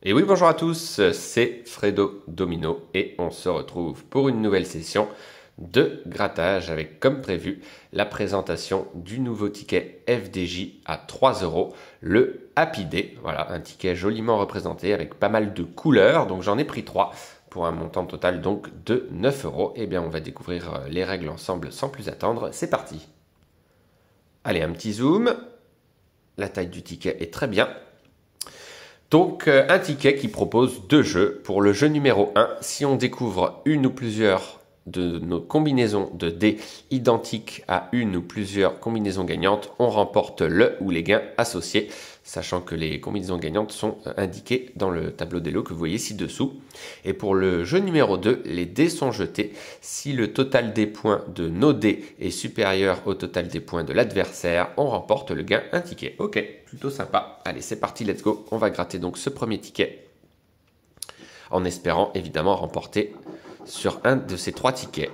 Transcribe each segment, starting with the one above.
Et oui, bonjour à tous, c'est Fredo Domino et on se retrouve pour une nouvelle session de grattage avec comme prévu la présentation du nouveau ticket FDJ à 3 euros, le Happy Day. Voilà, un ticket joliment représenté avec pas mal de couleurs, donc j'en ai pris 3 pour un montant total donc de 9 euros. Et bien on va découvrir les règles ensemble sans plus attendre, c'est parti. Allez, un petit zoom, la taille du ticket est très bien. Donc un ticket qui propose deux jeux. Pour le jeu numéro 1, si on découvre une ou plusieurs de nos combinaisons de dés identiques à une ou plusieurs combinaisons gagnantes, on remporte le ou les gains associés, sachant que les combinaisons gagnantes sont indiquées dans le tableau des lots que vous voyez ci-dessous. Et pour le jeu numéro 2, les dés sont jetés. Si le total des points de nos dés est supérieur au total des points de l'adversaire, on remporte le gain un ticket. Ok, plutôt sympa. Allez, c'est parti, let's go. On va gratter donc ce premier ticket en espérant évidemment remporter sur un de ces 3 tickets.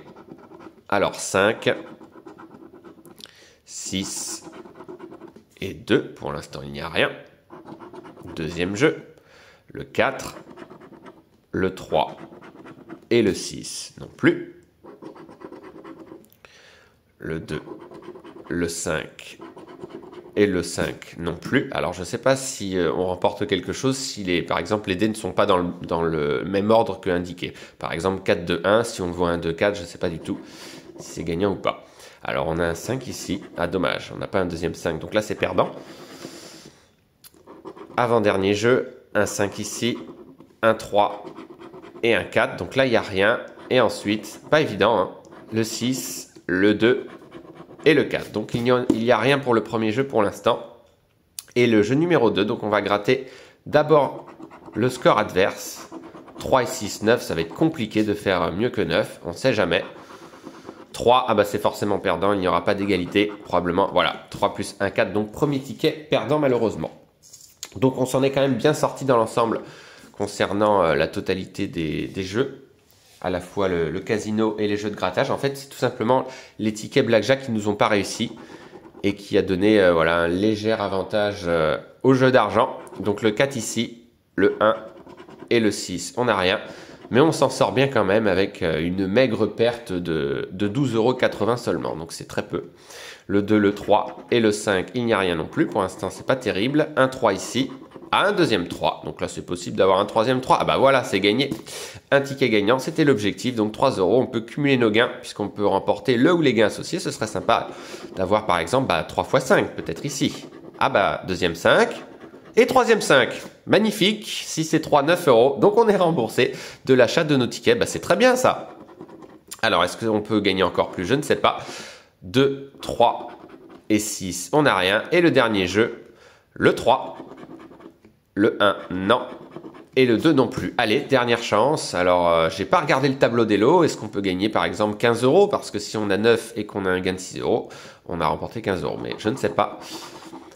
Alors 5, 6 et 2. Pour l'instant, il n'y a rien. Deuxième jeu, le 4, le 3 et le 6 non plus. Le 2, le 5 et le 5 non plus. Alors je ne sais pas si on remporte quelque chose si par exemple les dés ne sont pas dans le même ordre que indiqué. Par exemple 4, 2, 1, si on voit un 2, 4, je ne sais pas du tout si c'est gagnant ou pas. Alors on a un 5 ici. Ah dommage, on n'a pas un deuxième 5, donc là c'est perdant. Avant-dernier jeu, un 5 ici, un 3 et un 4. Donc là il n'y a rien. Et ensuite, pas évident, hein, le 6, le 2 et le 4. Donc il n'y a rien pour le premier jeu pour l'instant. Et le jeu numéro 2, donc on va gratter d'abord le score adverse. 3 et 6, 9, ça va être compliqué de faire mieux que 9, on ne sait jamais. 3, ah bah c'est forcément perdant, il n'y aura pas d'égalité, probablement. Voilà, 3 plus 1, 4, donc premier ticket perdant malheureusement. Donc on s'en est quand même bien sorti dans l'ensemble concernant la totalité des jeux. À la fois le casino et les jeux de grattage. En fait, c'est tout simplement les tickets blackjack qui nous ont pas réussi et qui a donné voilà, un léger avantage au jeu d'argent. Donc le 4 ici, le 1 et le 6, on n'a rien. Mais on s'en sort bien quand même avec une maigre perte de 12,80 € seulement. Donc c'est très peu. Le 2, le 3 et le 5, il n'y a rien non plus. Pour l'instant, c'est pas terrible. Un 3 ici. Un deuxième 3. Donc là, c'est possible d'avoir un troisième 3. Ah bah voilà, c'est gagné. Un ticket gagnant, c'était l'objectif. Donc 3 €. On peut cumuler nos gains puisqu'on peut remporter le ou les gains associés. Ce serait sympa d'avoir par exemple 3 x 5, peut-être ici. Ah bah, deuxième 5 et troisième 5. Magnifique. 6 et 3, 9 €. Donc on est remboursé de l'achat de nos tickets. Bah, c'est très bien ça. Alors, est-ce qu'on peut gagner encore plus? Je ne sais pas. 2, 3 et 6, on n'a rien. Et le dernier jeu, le 3. Le 1, non. Et le 2 non plus. Allez, dernière chance. Alors, j'ai pas regardé le tableau des lots. Est-ce qu'on peut gagner par exemple 15 €? Parce que si on a 9 et qu'on a un gain de 6 €, on a remporté 15 €. Mais je ne sais pas.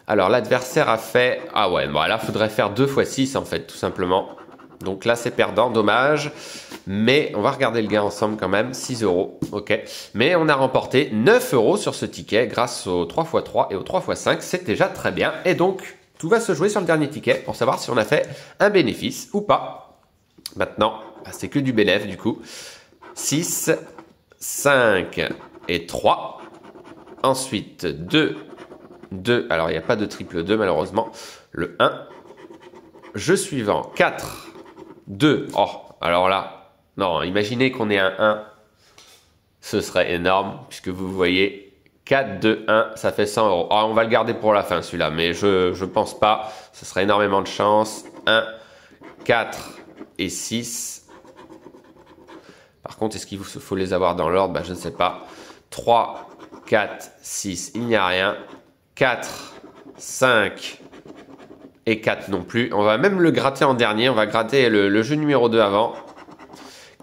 Alors, l'adversaire a fait... Ah ouais, bon, là, il faudrait faire 2 x 6 en fait, tout simplement. Donc là, c'est perdant, dommage. Mais on va regarder le gain ensemble quand même. 6 €, ok. Mais on a remporté 9 € sur ce ticket grâce au 3 x 3 et au 3 x 5. C'est déjà très bien. Et donc... tout va se jouer sur le dernier ticket pour savoir si on a fait un bénéfice ou pas. Maintenant, c'est que du bénéfice du coup. 6, 5 et 3. Ensuite, 2, 2. Alors, il n'y a pas de triple 2 malheureusement. Le 1. Jeu suivant, 4, 2. Oh, alors là, non, imaginez qu'on ait un 1. Ce serait énorme puisque vous voyez... 4, 2, 1, ça fait 100 €. Ah, on va le garder pour la fin celui-là, mais je pense pas. Ce serait énormément de chance. 1, 4 et 6. Par contre, est-ce qu'il faut les avoir dans l'ordre? Je ne sais pas. 3, 4, 6, il n'y a rien. 4, 5 et 4 non plus. On va même le gratter en dernier. On va gratter le jeu numéro 2 avant.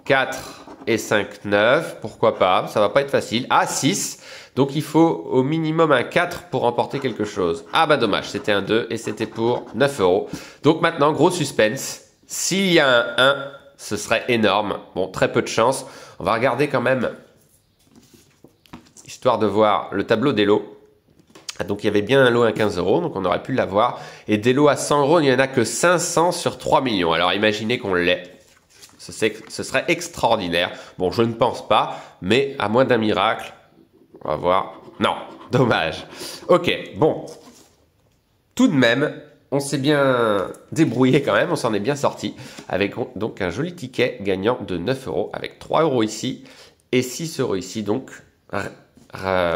4 et 5, 9. Pourquoi pas? Ça va pas être facile. Ah, 6. Donc il faut au minimum un 4 pour remporter quelque chose. Ah bah dommage, c'était un 2 et c'était pour 9 €. Donc maintenant, gros suspense. S'il y a un 1, ce serait énorme. Bon, très peu de chance. On va regarder quand même, histoire de voir le tableau des lots. Donc il y avait bien un lot à 15 euros, donc on aurait pu l'avoir. Et des lots à 100 euros, il n'y en a que 500 sur 3 millions. Alors imaginez qu'on l'ait. Ce serait extraordinaire. Bon, je ne pense pas, mais à moins d'un miracle, on va voir. Non, dommage. Ok, bon. Tout de même, on s'est bien débrouillé quand même, on s'en est bien sorti. Avec donc un joli ticket gagnant de 9 euros, avec 3 euros ici et 6 euros ici. Donc,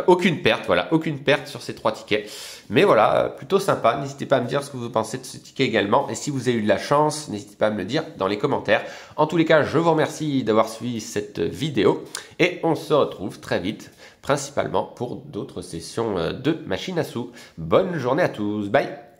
aucune perte, voilà, aucune perte sur ces 3 tickets. Mais voilà, plutôt sympa. N'hésitez pas à me dire ce que vous pensez de ce ticket également. Et si vous avez eu de la chance, n'hésitez pas à me le dire dans les commentaires. En tous les cas, je vous remercie d'avoir suivi cette vidéo. Et on se retrouve très vite, principalement pour d'autres sessions de machine à sous. Bonne journée à tous. Bye!